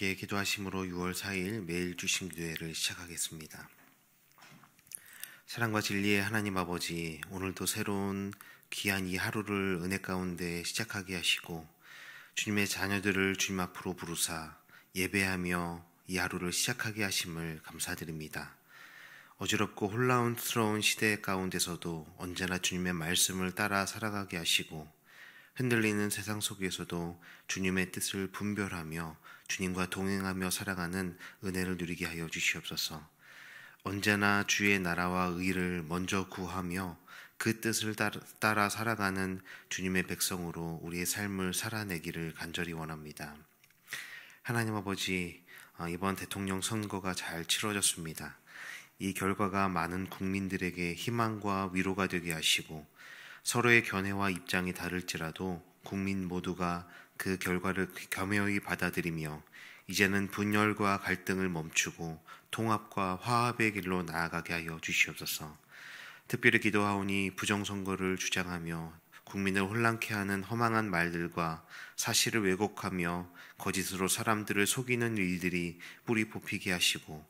함께 기도하심으로 6월 4일 매일 주신 기도회를 시작하겠습니다. 사랑과 진리의 하나님 아버지, 오늘도 새로운 귀한 이 하루를 은혜 가운데 시작하게 하시고 주님의 자녀들을 주님 앞으로 부르사 예배하며 이 하루를 시작하게 하심을 감사드립니다. 어지럽고 혼란스러운 시대 가운데서도 언제나 주님의 말씀을 따라 살아가게 하시고 흔들리는 세상 속에서도 주님의 뜻을 분별하며 주님과 동행하며 살아가는 은혜를 누리게 하여 주시옵소서. 언제나 주의 나라와 의를 먼저 구하며 그 뜻을 따라 살아가는 주님의 백성으로 우리의 삶을 살아내기를 간절히 원합니다. 하나님 아버지, 이번 대통령 선거가 잘 치러졌습니다. 이 결과가 많은 국민들에게 희망과 위로가 되게 하시고 서로의 견해와 입장이 다를지라도 국민 모두가 그 결과를 겸허히 받아들이며 이제는 분열과 갈등을 멈추고 통합과 화합의 길로 나아가게 하여 주시옵소서. 특별히 기도하오니 부정선거를 주장하며 국민을 혼란케 하는 허망한 말들과 사실을 왜곡하며 거짓으로 사람들을 속이는 일들이 뿌리 뽑히게 하시고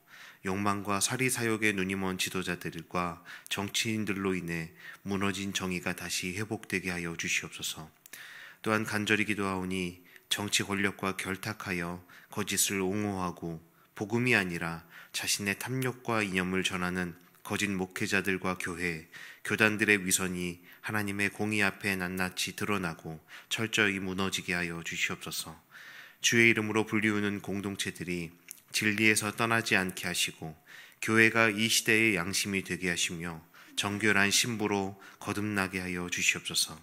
욕망과 사리사욕에 눈이 먼 지도자들과 정치인들로 인해 무너진 정의가 다시 회복되게 하여 주시옵소서. 또한 간절히 기도하오니 정치 권력과 결탁하여 거짓을 옹호하고 복음이 아니라 자신의 탐욕과 이념을 전하는 거짓 목회자들과 교회, 교단들의 위선이 하나님의 공의 앞에 낱낱이 드러나고 철저히 무너지게 하여 주시옵소서. 주의 이름으로 불리우는 공동체들이 진리에서 떠나지 않게 하시고 교회가 이 시대의 양심이 되게 하시며 정결한 신부로 거듭나게 하여 주시옵소서.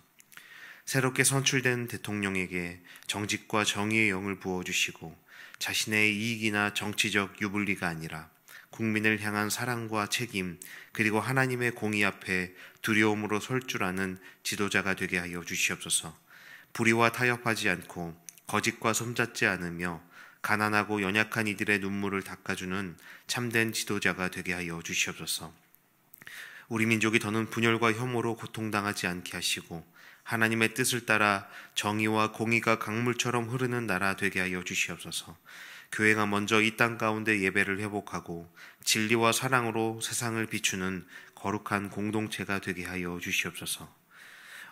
새롭게 선출된 대통령에게 정직과 정의의 영을 부어주시고 자신의 이익이나 정치적 유불리가 아니라 국민을 향한 사랑과 책임 그리고 하나님의 공의 앞에 두려움으로 설 줄 아는 지도자가 되게 하여 주시옵소서. 불의와 타협하지 않고 거짓과 손잡지 않으며 가난하고 연약한 이들의 눈물을 닦아주는 참된 지도자가 되게 하여 주시옵소서. 우리 민족이 더는 분열과 혐오로 고통당하지 않게 하시고 하나님의 뜻을 따라 정의와 공의가 강물처럼 흐르는 나라 되게 하여 주시옵소서. 교회가 먼저 이 땅 가운데 예배를 회복하고 진리와 사랑으로 세상을 비추는 거룩한 공동체가 되게 하여 주시옵소서.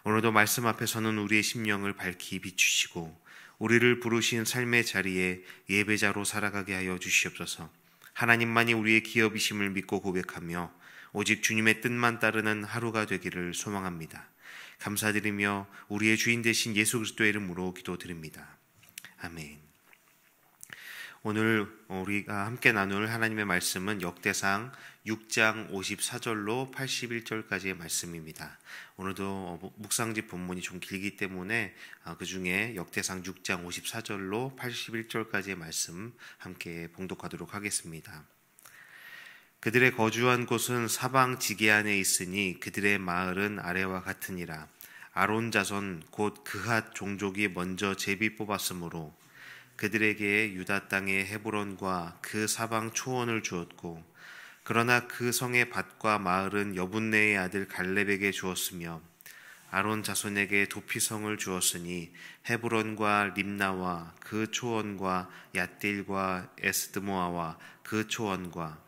오늘도 말씀 앞에서는 우리의 심령을 밝히 비추시고 우리를 부르신 삶의 자리에 예배자로 살아가게 하여 주시옵소서. 하나님만이 우리의 기업이심을 믿고 고백하며 오직 주님의 뜻만 따르는 하루가 되기를 소망합니다. 감사드리며 우리의 주인 되신 예수 그리스도의 이름으로 기도드립니다. 아멘. 오늘 우리가 함께 나눌 하나님의 말씀은 역대상 6장 54절로 81절까지의 말씀입니다. 오늘도 묵상집 본문이 좀 길기 때문에 그 중에 역대상 6장 54절로 81절까지의 말씀 함께 봉독하도록 하겠습니다. 그들의 거주한 곳은 사방 지게안에 있으니 그들의 마을은 아래와 같으니라. 아론 자손 곧 그핫 종족이 먼저 제비 뽑았으므로 그들에게 유다 땅의 헤브론과 그 사방 초원을 주었고 그러나 그 성의 밭과 마을은 여분네의 아들 갈렙에게 주었으며 아론 자손에게 도피성을 주었으니 헤브론과 림나와 그 초원과 얏딜과 에스드모아와 그 초원과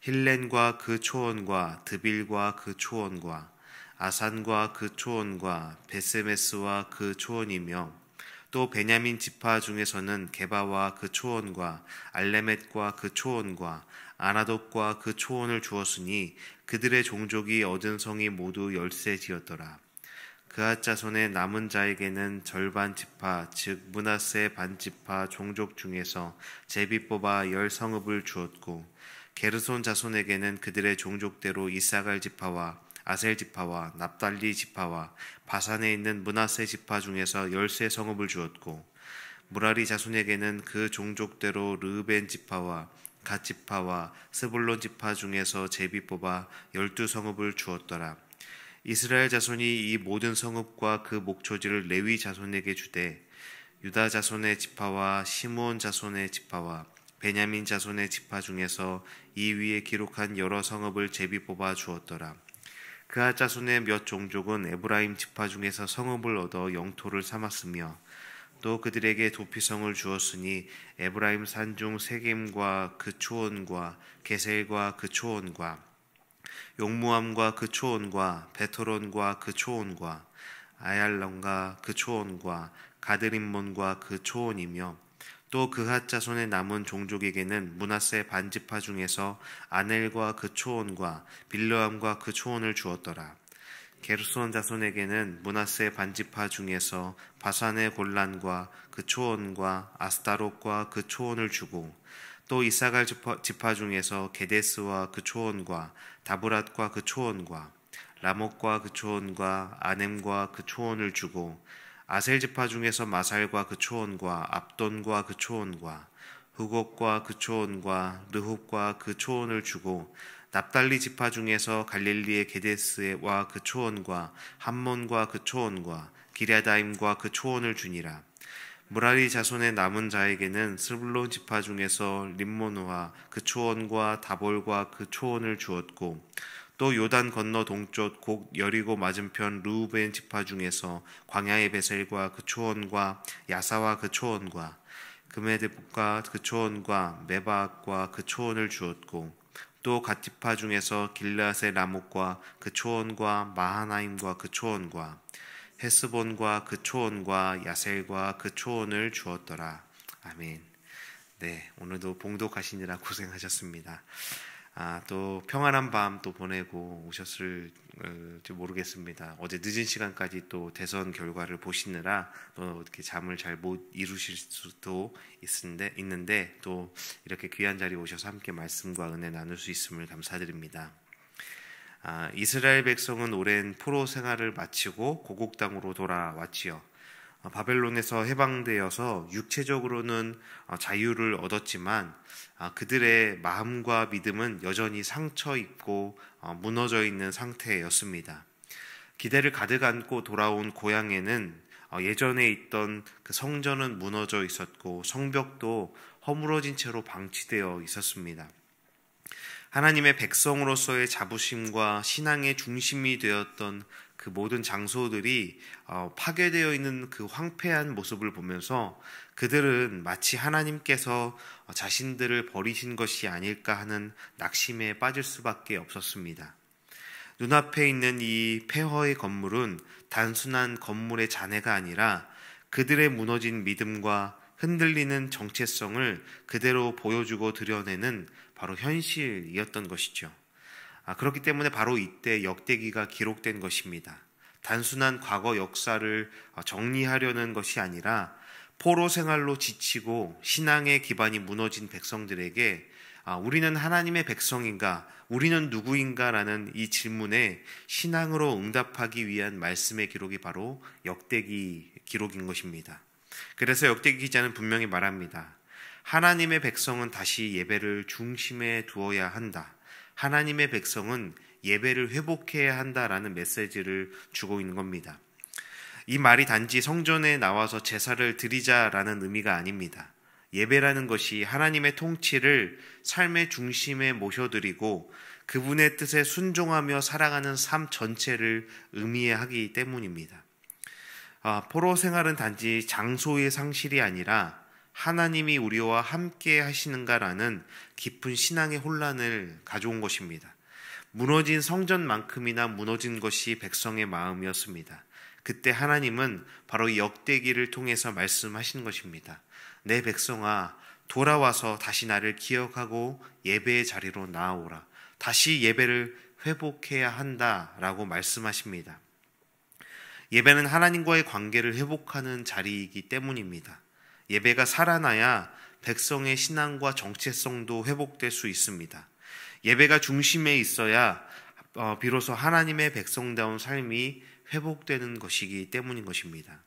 힐렌과 그 초원과 드빌과 그 초원과 아산과 그 초원과 베세메스와 그 초원이며 또 베냐민 지파 중에서는 게바와 그 초원과 알레멧과 그 초원과 아나돗과 그 초원을 주었으니 그들의 종족이 얻은 성이 모두 10세지었더라. 그앗 자손의 남은 자에게는 절반 지파 즉 므낫세 반 지파 종족 중에서 제비 뽑아 10성읍을 주었고 게르손 자손에게는 그들의 종족대로 이사갈 지파와 아셀 지파와 납달리 지파와 바산에 있는 므낫세 지파 중에서 13성읍을 주었고 무라리 자손에게는 그 종족대로 르우벤 지파와 갓 지파와 스불론 지파 중에서 제비 뽑아 12성읍을 주었더라. 이스라엘 자손이 이 모든 성읍과 그 목초지를 레위 자손에게 주되 유다 자손의 지파와 시므온 자손의 지파와 베냐민 자손의 지파 중에서 이 위에 기록한 여러 성읍을 제비 뽑아 주었더라. 그앗 자손의 몇 종족은 에브라임 지파 중에서 성읍을 얻어 영토를 삼았으며 또 그들에게 도피성을 주었으니 에브라임 산중 세겜과 그 초원과 게셀과 그 초원과 용무암과 그 초원과 베토론과 그 초원과 아얄론과 그 초원과 가드림몬과 그 초원이며 또 그핫 자손의 남은 종족에게는 므낫세 반지파 중에서 아넬과 그 초원과 빌르암과 그 초원을 주었더라. 게르손 자손에게는 므낫세 반지파 중에서 바산의 골란과 그 초원과 아스타롯과 그 초원을 주고 또 이사갈 지파 중에서 게데스와 그 초원과 다브랏과 그 초원과 라목과 그 초원과 아넴과 그 초원을 주고 아셀 지파 중에서 마살과 그 초원과 압돈과 그 초원과 후곡과 그 초원과 르홉과 그 초원을 주고 납달리 지파 중에서 갈릴리의 게데스와 그 초원과 함몬과 그 초원과 기랴다임과 그 초원을 주니라. 무라리 자손의 남은 자에게는 스불론 지파 중에서 림몬과 그 초원과 다볼과 그 초원을 주었고 또 요단 건너 동쪽 곡 여리고 맞은편 르우벤 지파 중에서 광야의 베셀과 그 초원과 야사와 그 초원과 그메데복과 그 초원과 메바과 그 초원을 주었고 또 갓지파 중에서 길르앗의 라목과 그 초원과 마하나임과 그 초원과 헤스본과 그 초원과 야셀과 그 초원을 주었더라. 아멘. 네, 오늘도 봉독하시느라 고생하셨습니다. 또 평안한 밤 또 보내고 오셨을지 모르겠습니다. 어제 늦은 시간까지 또 대선 결과를 보시느라 또 이렇게 잠을 잘 못 이루실 수도 있는데 또 이렇게 귀한 자리에 오셔서 함께 말씀과 은혜 나눌 수 있음을 감사드립니다. 이스라엘 백성은 오랜 포로 생활을 마치고 고국 땅으로 돌아왔지요. 바벨론에서 해방되어서 육체적으로는 자유를 얻었지만 그들의 마음과 믿음은 여전히 상처 입고 무너져 있는 상태였습니다. 기대를 가득 안고 돌아온 고향에는 예전에 있던 그 성전은 무너져 있었고 성벽도 허물어진 채로 방치되어 있었습니다. 하나님의 백성으로서의 자부심과 신앙의 중심이 되었던 그 모든 장소들이 파괴되어 있는 그 황폐한 모습을 보면서 그들은 마치 하나님께서 자신들을 버리신 것이 아닐까 하는 낙심에 빠질 수밖에 없었습니다. 눈앞에 있는 이 폐허의 건물은 단순한 건물의 잔해가 아니라 그들의 무너진 믿음과 흔들리는 정체성을 그대로 보여주고 드러내는 바로 현실이었던 것이죠. 그렇기 때문에 바로 이때 역대기가 기록된 것입니다. 단순한 과거 역사를 정리하려는 것이 아니라 포로 생활로 지치고 신앙의 기반이 무너진 백성들에게 우리는 하나님의 백성인가? 우리는 누구인가? 라는 이 질문에 신앙으로 응답하기 위한 말씀의 기록이 바로 역대기 기록인 것입니다. 그래서 역대기 기자는 분명히 말합니다. 하나님의 백성은 다시 예배를 중심에 두어야 한다. 하나님의 백성은 예배를 회복해야 한다라는 메시지를 주고 있는 겁니다. 이 말이 단지 성전에 나와서 제사를 드리자라는 의미가 아닙니다. 예배라는 것이 하나님의 통치를 삶의 중심에 모셔드리고 그분의 뜻에 순종하며 살아가는 삶 전체를 의미하기 때문입니다. 포로 생활은 단지 장소의 상실이 아니라 하나님이 우리와 함께 하시는가라는 깊은 신앙의 혼란을 가져온 것입니다. 무너진 성전만큼이나 무너진 것이 백성의 마음이었습니다. 그때 하나님은 바로 이 역대기를 통해서 말씀하시는 것입니다. 내 백성아, 돌아와서 다시 나를 기억하고 예배의 자리로 나아오라. 다시 예배를 회복해야 한다라고 말씀하십니다. 예배는 하나님과의 관계를 회복하는 자리이기 때문입니다. 예배가 살아나야 백성의 신앙과 정체성도 회복될 수 있습니다. 예배가 중심에 있어야 비로소 하나님의 백성다운 삶이 회복되는 것이기 때문인 것입니다.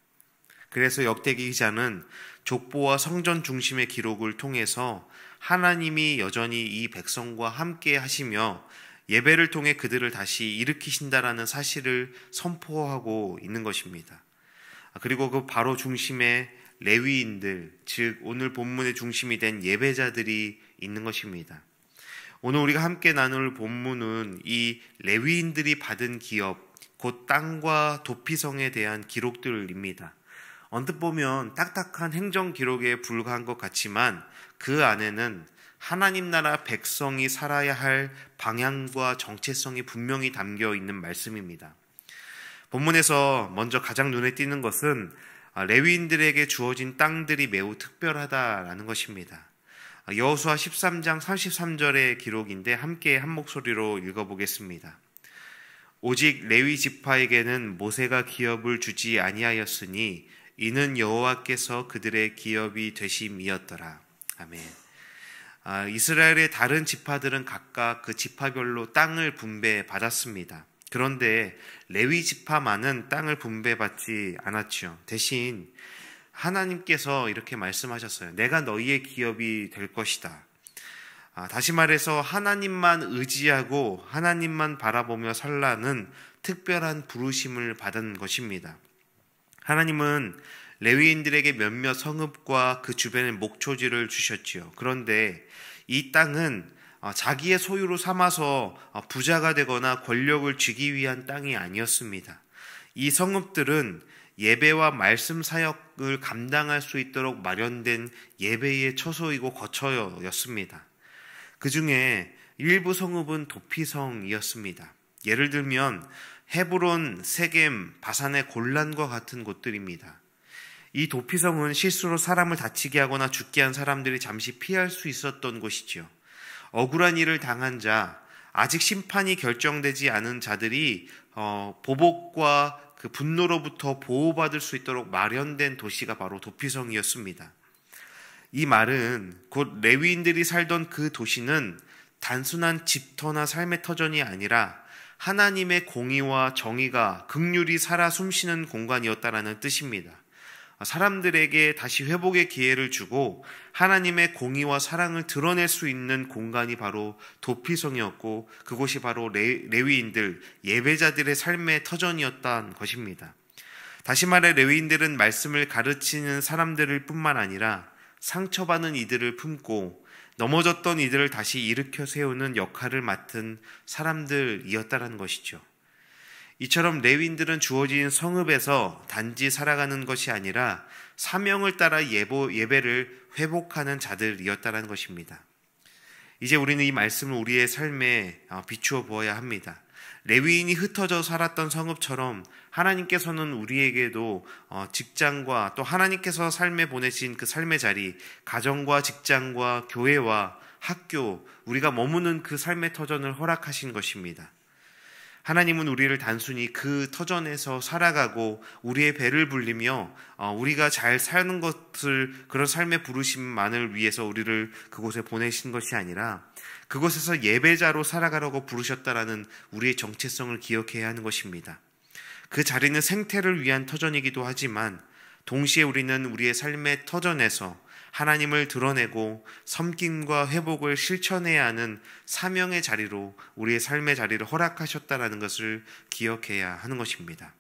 그래서 역대기 기자는 족보와 성전 중심의 기록을 통해서 하나님이 여전히 이 백성과 함께 하시며 예배를 통해 그들을 다시 일으키신다라는 사실을 선포하고 있는 것입니다. 그리고 그 바로 중심에 레위인들, 즉 오늘 본문의 중심이 된 예배자들이 있는 것입니다. 오늘 우리가 함께 나눌 본문은 이 레위인들이 받은 기업, 곧 땅과 도피성에 대한 기록들입니다. 언뜻 보면 딱딱한 행정 기록에 불과한 것 같지만 그 안에는 하나님 나라 백성이 살아야 할 방향과 정체성이 분명히 담겨 있는 말씀입니다. 본문에서 먼저 가장 눈에 띄는 것은 레위인들에게 주어진 땅들이 매우 특별하다라는 것입니다. 여호수아 13장 33절의 기록인데 함께 한 목소리로 읽어보겠습니다. 오직 레위 지파에게는 모세가 기업을 주지 아니하였으니 이는 여호와께서 그들의 기업이 되심이었더라. 아멘. 이스라엘의 다른 지파들은 각각 그 지파별로 땅을 분배받았습니다. 그런데 레위 지파만은 땅을 분배받지 않았죠. 대신 하나님께서 이렇게 말씀하셨어요. 내가 너희의 기업이 될 것이다. 다시 말해서 하나님만 의지하고 하나님만 바라보며 살라는 특별한 부르심을 받은 것입니다. 하나님은 레위인들에게 몇몇 성읍과 그 주변의 목초지를 주셨지요. 그런데 이 땅은 자기의 소유로 삼아서 부자가 되거나 권력을 쥐기 위한 땅이 아니었습니다. 이 성읍들은 예배와 말씀 사역을 감당할 수 있도록 마련된 예배의 처소이고 거처였습니다. 그 중에 일부 성읍은 도피성이었습니다. 예를 들면 헤브론, 세겜, 바산의 골란과 같은 곳들입니다. 이 도피성은 실수로 사람을 다치게 하거나 죽게 한 사람들이 잠시 피할 수 있었던 곳이지요. 억울한 일을 당한 자, 아직 심판이 결정되지 않은 자들이 보복과 그 분노로부터 보호받을 수 있도록 마련된 도시가 바로 도피성이었습니다. 이 말은 곧 레위인들이 살던 그 도시는 단순한 집터나 삶의 터전이 아니라 하나님의 공의와 정의가 긍휼히 살아 숨쉬는 공간이었다라는 뜻입니다. 사람들에게 다시 회복의 기회를 주고 하나님의 공의와 사랑을 드러낼 수 있는 공간이 바로 도피성이었고 그곳이 바로 레위인들, 예배자들의 삶의 터전이었다는 것입니다. 다시 말해 레위인들은 말씀을 가르치는 사람들일 뿐만 아니라 상처받은 이들을 품고 넘어졌던 이들을 다시 일으켜 세우는 역할을 맡은 사람들이었다는 것이죠. 이처럼 레위인들은 주어진 성읍에서 단지 살아가는 것이 아니라 사명을 따라 예배를 회복하는 자들이었다는 것입니다. 이제 우리는 이 말씀을 우리의 삶에 비추어 보아야 합니다. 레위인이 흩어져 살았던 성읍처럼 하나님께서는 우리에게도 직장과 또 하나님께서 삶에 보내신 그 삶의 자리, 가정과 직장과 교회와 학교, 우리가 머무는 그 삶의 터전을 허락하신 것입니다. 하나님은 우리를 단순히 그 터전에서 살아가고 우리의 배를 불리며 우리가 잘 사는 것을 그런 삶의 부르심만을 위해서 우리를 그곳에 보내신 것이 아니라 그곳에서 예배자로 살아가라고 부르셨다라는 우리의 정체성을 기억해야 하는 것입니다. 그 자리는 생태를 위한 터전이기도 하지만 동시에 우리는 우리의 삶의 터전에서 하나님을 드러내고 섬김과 회복을 실천해야 하는 사명의 자리로 우리의 삶의 자리를 허락하셨다라는 것을 기억해야 하는 것입니다.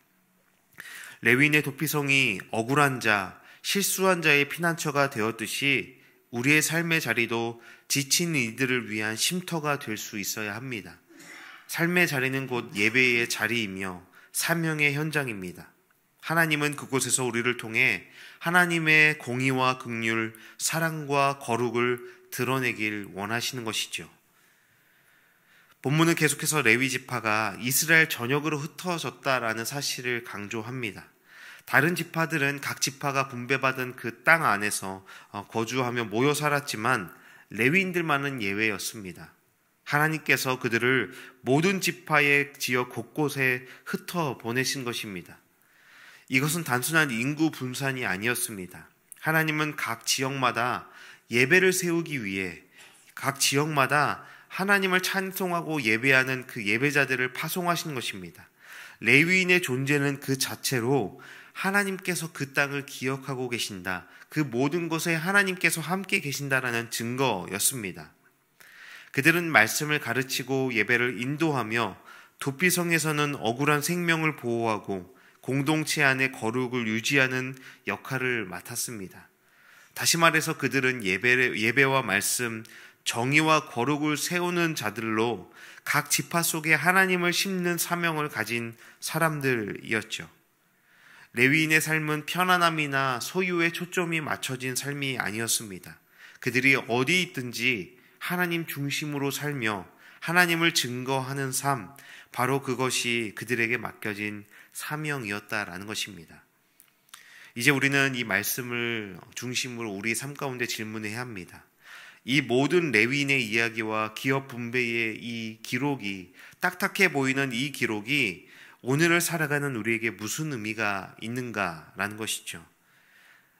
레위인의 도피성이 억울한 자, 실수한 자의 피난처가 되었듯이 우리의 삶의 자리도 지친 이들을 위한 쉼터가 될 수 있어야 합니다. 삶의 자리는 곧 예배의 자리이며 사명의 현장입니다. 하나님은 그곳에서 우리를 통해 하나님의 공의와 긍휼, 사랑과 거룩을 드러내길 원하시는 것이죠. 본문은 계속해서 레위 지파가 이스라엘 전역으로 흩어졌다라는 사실을 강조합니다. 다른 지파들은 각 지파가 분배받은 그 땅 안에서 거주하며 모여 살았지만 레위인들만은 예외였습니다. 하나님께서 그들을 모든 지파의 지역 곳곳에 흩어 보내신 것입니다. 이것은 단순한 인구 분산이 아니었습니다. 하나님은 각 지역마다 예배를 세우기 위해 각 지역마다 하나님을 찬송하고 예배하는 그 예배자들을 파송하신 것입니다. 레위인의 존재는 그 자체로 하나님께서 그 땅을 기억하고 계신다. 그 모든 곳에 하나님께서 함께 계신다라는 증거였습니다. 그들은 말씀을 가르치고 예배를 인도하며 도피성에서는 억울한 생명을 보호하고 공동체 안의 거룩을 유지하는 역할을 맡았습니다. 다시 말해서 그들은 예배와 말씀, 정의와 거룩을 세우는 자들로 각 지파 속에 하나님을 심는 사명을 가진 사람들이었죠. 레위인의 삶은 편안함이나 소유에 초점이 맞춰진 삶이 아니었습니다. 그들이 어디 있든지 하나님 중심으로 살며 하나님을 증거하는 삶, 바로 그것이 그들에게 맡겨진 사명이었다라는 것입니다. 이제 우리는 이 말씀을 중심으로 우리 삶 가운데 질문해야 합니다. 이 모든 레위인의 이야기와 기업 분배의 이 기록이, 딱딱해 보이는 이 기록이 오늘을 살아가는 우리에게 무슨 의미가 있는가라는 것이죠.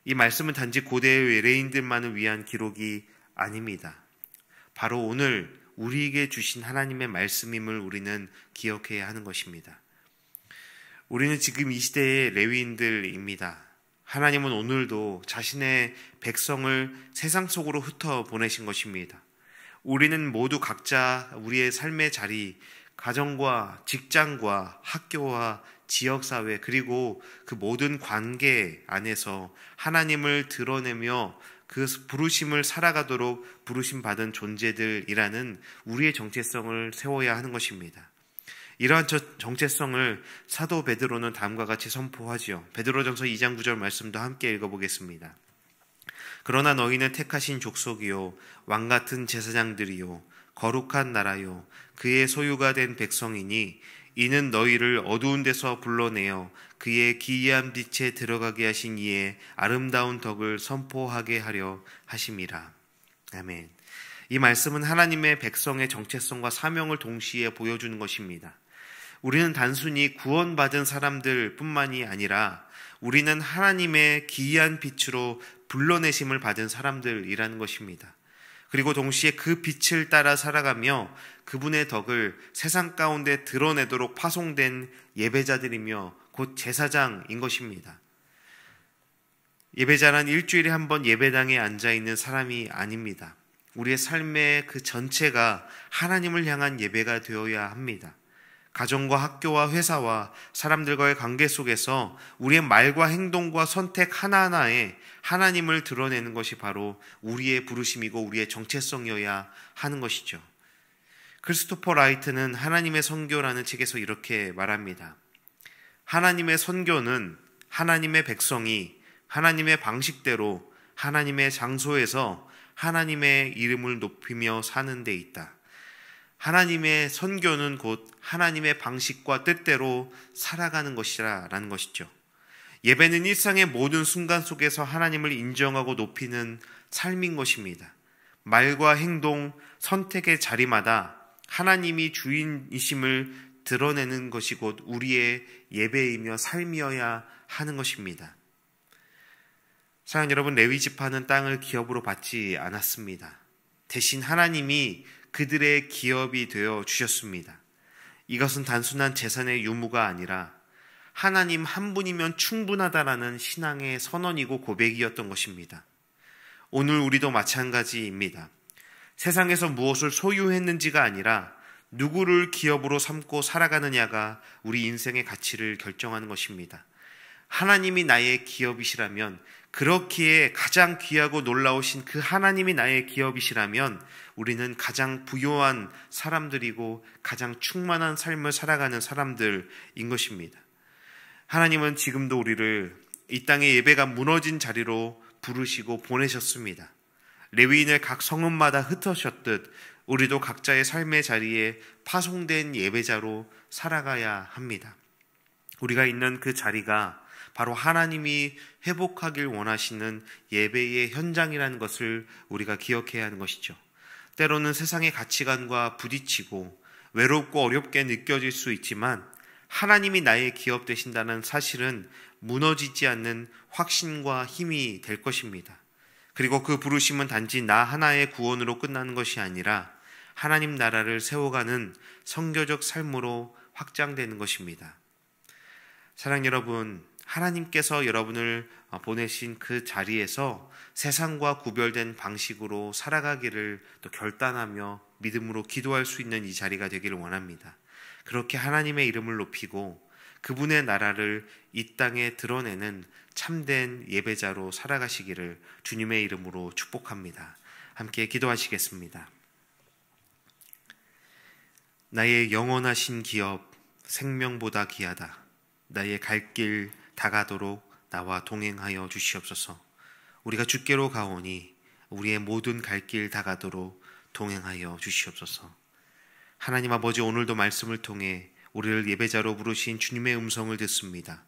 이 말씀은 단지 고대의 외래인들만을 위한 기록이 아닙니다. 바로 오늘 우리에게 주신 하나님의 말씀임을 우리는 기억해야 하는 것입니다. 우리는 지금 이 시대의 레위인들입니다. 하나님은 오늘도 자신의 백성을 세상 속으로 흩어 보내신 것입니다. 우리는 모두 각자 우리의 삶의 자리, 가정과 직장과 학교와 지역사회, 그리고 그 모든 관계 안에서 하나님을 드러내며 그 부르심을 살아가도록 부르심 받은 존재들이라는 우리의 정체성을 세워야 하는 것입니다. 이러한 정체성을 사도 베드로는 다음과 같이 선포하지요. 베드로전서 2장 9절 말씀도 함께 읽어보겠습니다. 그러나 너희는 택하신 족속이요 왕같은 제사장들이요 거룩한 나라요 그의 소유가 된 백성이니 이는 너희를 어두운 데서 불러내어 그의 기이한 빛에 들어가게 하신 이의 아름다운 덕을 선포하게 하려 하심이라. 아멘. 이 말씀은 하나님의 백성의 정체성과 사명을 동시에 보여주는 것입니다. 우리는 단순히 구원받은 사람들 뿐만이 아니라 우리는 하나님의 기이한 빛으로 불러내심을 받은 사람들이라는 것입니다. 그리고 동시에 그 빛을 따라 살아가며 그분의 덕을 세상 가운데 드러내도록 파송된 예배자들이며 곧 제사장인 것입니다. 예배자란 일주일에 한 번 예배당에 앉아있는 사람이 아닙니다. 우리의 삶의 그 전체가 하나님을 향한 예배가 되어야 합니다. 가정과 학교와 회사와 사람들과의 관계 속에서 우리의 말과 행동과 선택 하나하나에 하나님을 드러내는 것이 바로 우리의 부르심이고 우리의 정체성이어야 하는 것이죠. 크리스토퍼 라이트는 하나님의 선교라는 책에서 이렇게 말합니다. 하나님의 선교는 하나님의 백성이 하나님의 방식대로 하나님의 장소에서 하나님의 이름을 높이며 사는 데 있다. 하나님의 선교는 곧 하나님의 방식과 뜻대로 살아가는 것이라는 것이죠. 예배는 일상의 모든 순간 속에서 하나님을 인정하고 높이는 삶인 것입니다. 말과 행동, 선택의 자리마다 하나님이 주인이심을 드러내는 것이 곧 우리의 예배이며 삶이어야 하는 것입니다. 사랑하는 여러분, 레위 지파는 땅을 기업으로 받지 않았습니다. 대신 하나님이 그들의 기업이 되어 주셨습니다. 이것은 단순한 재산의 유무가 아니라 하나님 한 분이면 충분하다라는 신앙의 선언이고 고백이었던 것입니다. 오늘 우리도 마찬가지입니다. 세상에서 무엇을 소유했는지가 아니라 누구를 기업으로 삼고 살아가느냐가 우리 인생의 가치를 결정하는 것입니다. 하나님이 나의 기업이시라면, 그렇기에 가장 귀하고 놀라우신 그 하나님이 나의 기업이시라면 우리는 가장 부요한 사람들이고 가장 충만한 삶을 살아가는 사람들인 것입니다. 하나님은 지금도 우리를 이 땅의 예배가 무너진 자리로 부르시고 보내셨습니다. 레위인을 각 성읍마다 흩으셨듯 우리도 각자의 삶의 자리에 파송된 예배자로 살아가야 합니다. 우리가 있는 그 자리가 바로 하나님이 회복하길 원하시는 예배의 현장이라는 것을 우리가 기억해야 하는 것이죠. 때로는 세상의 가치관과 부딪히고 외롭고 어렵게 느껴질 수 있지만 하나님이 나의 기업 되신다는 사실은 무너지지 않는 확신과 힘이 될 것입니다. 그리고 그 부르심은 단지 나 하나의 구원으로 끝나는 것이 아니라 하나님 나라를 세워가는 선교적 삶으로 확장되는 것입니다. 사랑하는 여러분, 하나님께서 여러분을 보내신 그 자리에서 세상과 구별된 방식으로 살아가기를 또 결단하며 믿음으로 기도할 수 있는 이 자리가 되기를 원합니다. 그렇게 하나님의 이름을 높이고 그분의 나라를 이 땅에 드러내는 참된 예배자로 살아가시기를 주님의 이름으로 축복합니다. 함께 기도하시겠습니다. 나의 영원하신 기업 생명보다 귀하다. 나의 갈 길 다가도록 나와 동행하여 주시옵소서. 우리가 주께로 가오니 우리의 모든 갈 길 다가도록 동행하여 주시옵소서. 하나님 아버지, 오늘도 말씀을 통해 우리를 예배자로 부르신 주님의 음성을 듣습니다.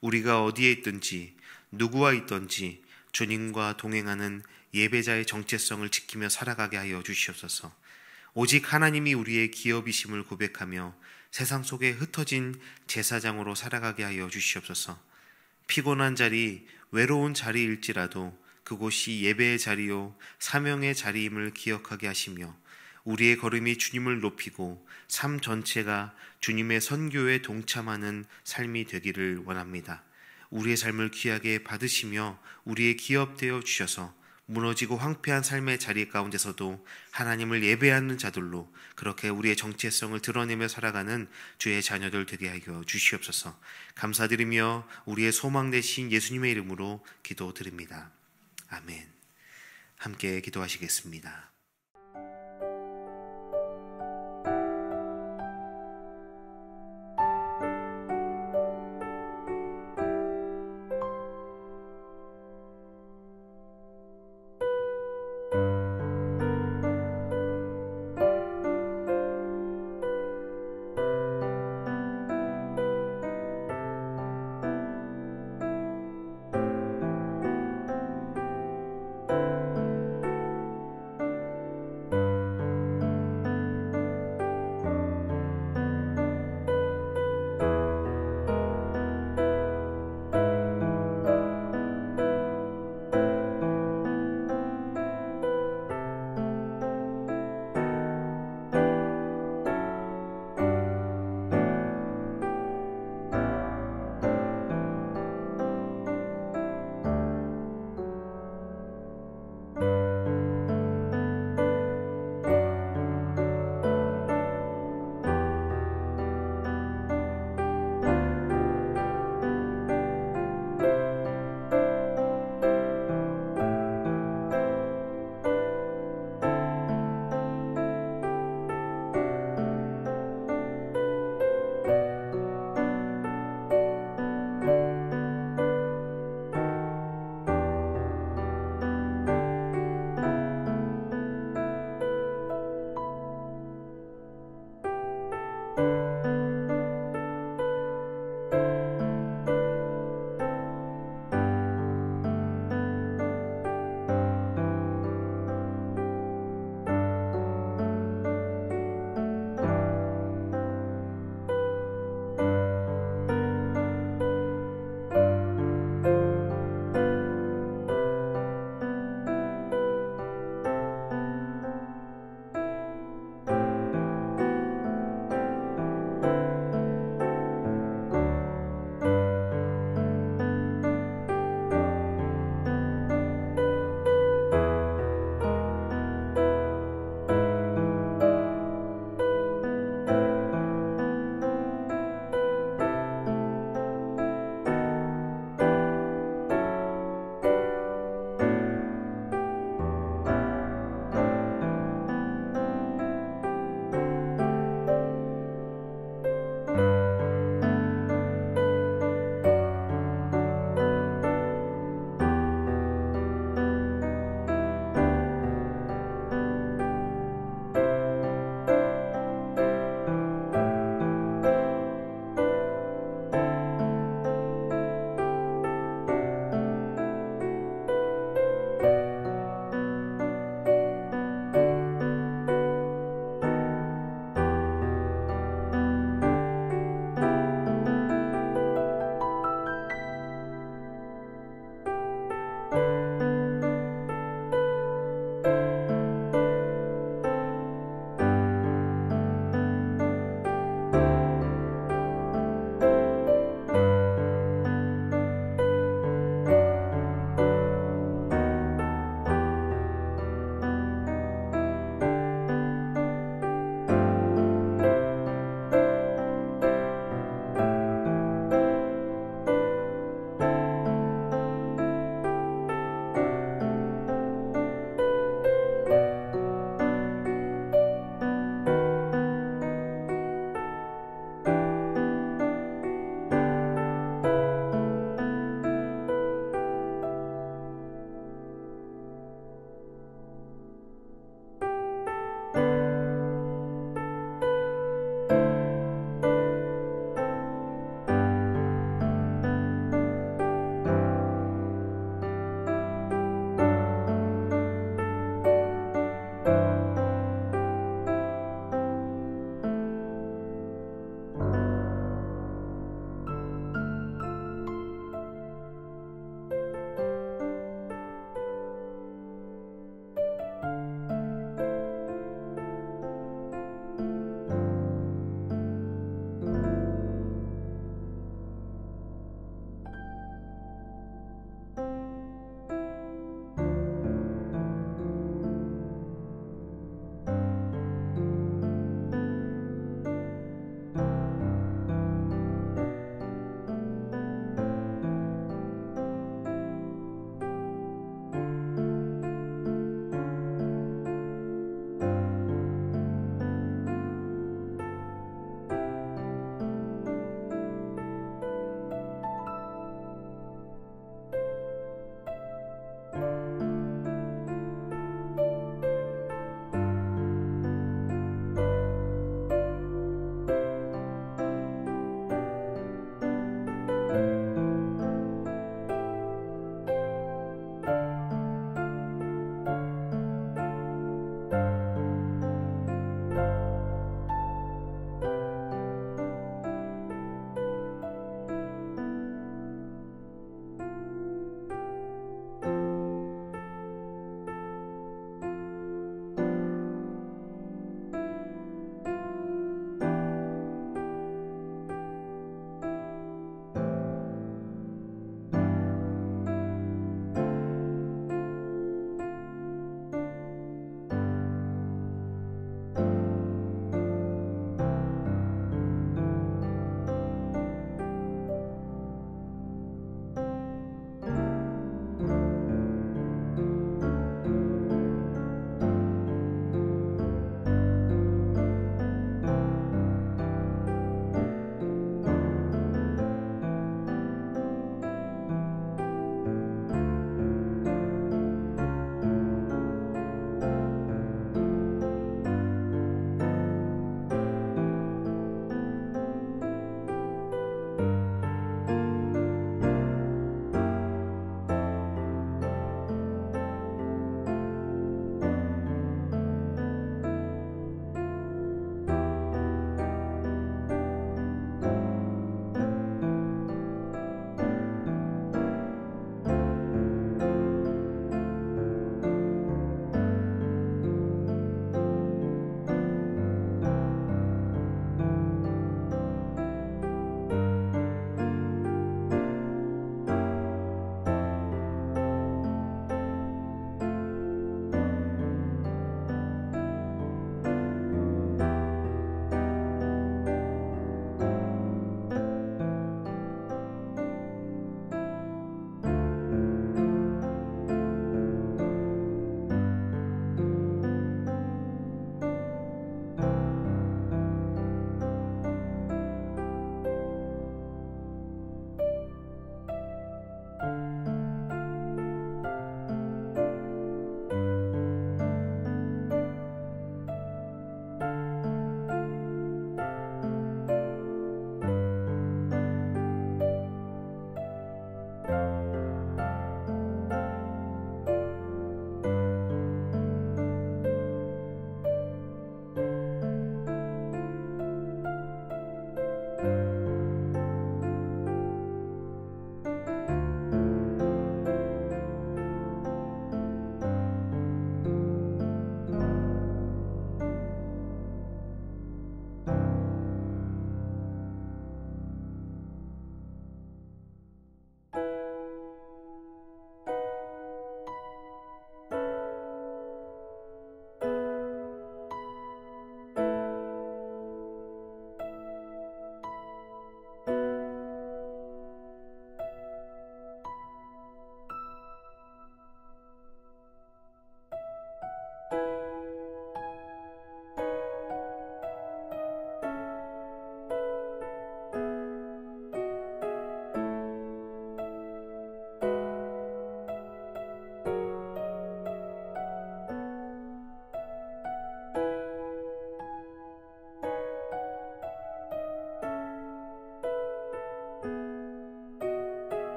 우리가 어디에 있든지 누구와 있든지 주님과 동행하는 예배자의 정체성을 지키며 살아가게 하여 주시옵소서. 오직 하나님이 우리의 기업이심을 고백하며 세상 속에 흩어진 제사장으로 살아가게 하여 주시옵소서. 피곤한 자리, 외로운 자리일지라도 그곳이 예배의 자리요 사명의 자리임을 기억하게 하시며 우리의 걸음이 주님을 높이고 삶 전체가 주님의 선교에 동참하는 삶이 되기를 원합니다. 우리의 삶을 귀하게 받으시며 우리의 기업되어 주셔서 무너지고 황폐한 삶의 자리 가운데서도 하나님을 예배하는 자들로 그렇게 우리의 정체성을 드러내며 살아가는 주의 자녀들 되게 하여 주시옵소서. 감사드리며 우리의 소망 되신 예수님의 이름으로 기도드립니다. 아멘. 함께 기도하시겠습니다.